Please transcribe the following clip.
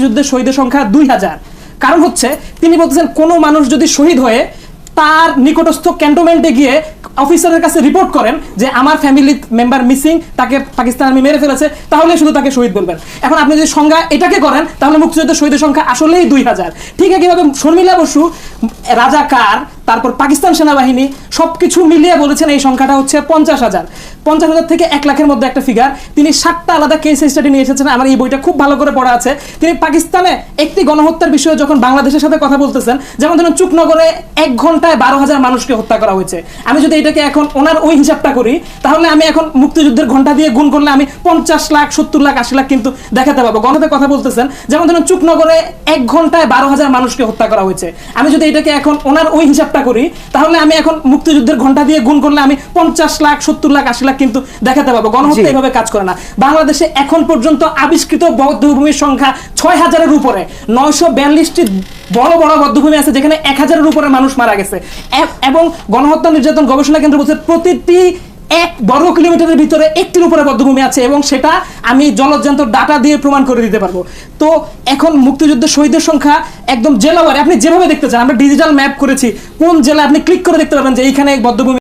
যুদ্ধের শহীদের সংখ্যা 2000। কারণ হচ্ছে তিনি বলতেছেন কোনো মানুষ যদি শহীদ হয়ে তার নিকটস্থ ক্যান্টনমেন্টে গিয়ে অফিসারের কাছে রিপোর্ট করেন যে আমার ফ্যামিলি মেম্বার মিসিং, তাকে পাকিস্তান আর্মি মেরে ফেলেছে, তাহলে শুধু তাকে শহীদ বলবেন। এখন আপনি যদি সংখ্যা এটাকে করেন তাহলে মুক্তিযুদ্ধের শহীদের সংখ্যা আসলেই 2000। ঠিক একইভাবে শর্মিলা বসু, রাজাকার, তারপর পাকিস্তান সেনাবাহিনী সবকিছু মিলিয়ে বলেছেন এই সংখ্যাটা হচ্ছে 50,000। 50,000 থেকে 1 লাখের মধ্যে একটা ফিগার। তিনি 7টা আলাদা কেস স্টাডি নিয়ে এসেছেন, আমার এই বইটা খুব ভালো করে পড়া আছে। তিনি পাকিস্তানে একটি গণহত্যার বিষয়ে যখন বাংলাদেশের সাথে কথা বলতেছেন, যেমন ধরুন চুকনগরে 1 ঘন্টায় 12,000 মানুষকে হত্যা করা হয়েছে। আমি যদি এটাকে এখন ওনার ওই হিসাবটা করি তাহলে আমি এখন মুক্তিযুদ্ধের ঘন্টা দিয়ে গুণ করলে আমি 50 লাখ, 70 লাখ, 80 লাখ কিন্তু দেখাতে পারবো। গণহত্যা কথা বলতেছেন, যেমন ধরুন চুকনগরে 1 ঘন্টায় 12,000 মানুষকে হত্যা করা হয়েছে। আমি যদি এটাকে এখন ওনার ওই হিসাবটা করি তাহলে আমি এখন মুক্তিযুদ্ধের ঘন্টা দিয়ে গুণ করলে আমি 50 লাখ, 70 লাখ, 80 লাখ কিন্তু দেখাতে পারবো। গণহত্যা এইভাবে কাজ করে না। বাংলাদেশে এখন পর্যন্ত আবিষ্কৃত বৌদ্ধভূমির সংখ্যা 6000-এর উপরে। 942টি বড় বড় বৌদ্ধভূমি আছে যেখানে 1000-এর উপরে মানুষ মারা গেছে। এবং গণহত্যা নির্যাতন গবেষণা কেন্দ্র বলছে প্রতিটি 1 বর্গ কিলোমিটারের ভিতরে 1টির উপরে বদ্ধভূমি আছে, এবং সেটা আমি জলজ্যান্ত ডাটা দিয়ে প্রমাণ করে দিতে পারবো। তো এখন মুক্তিযুদ্ধের শহীদের সংখ্যা একদম জেলাওয়ারি আপনি যেভাবে দেখতে চান, আমরা ডিজিটাল ম্যাপ করেছি, কোন জেলা আপনি ক্লিক করে দেখতে পারবেন যে এইখানে বদ্ধভূমি